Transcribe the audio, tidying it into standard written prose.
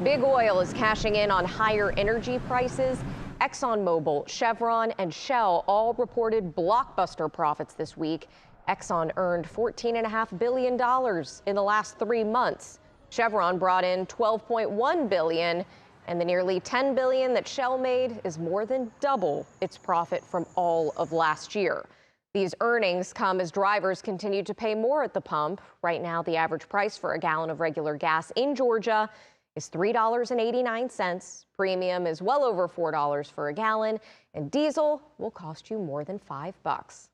Big oil is cashing in on higher energy prices. ExxonMobil, Chevron, and Shell all reported blockbuster profits this week. Exxon earned $14.5 billion in the last 3 months. Chevron brought in $12.1 billion, and the nearly $10 billion that Shell made is more than double its profit from all of last year. These earnings come as drivers continue to pay more at the pump. Right now, the average price for a gallon of regular gas in Georgia is $3.89. Premium is well over $4 for a gallon, and diesel will cost you more than $5.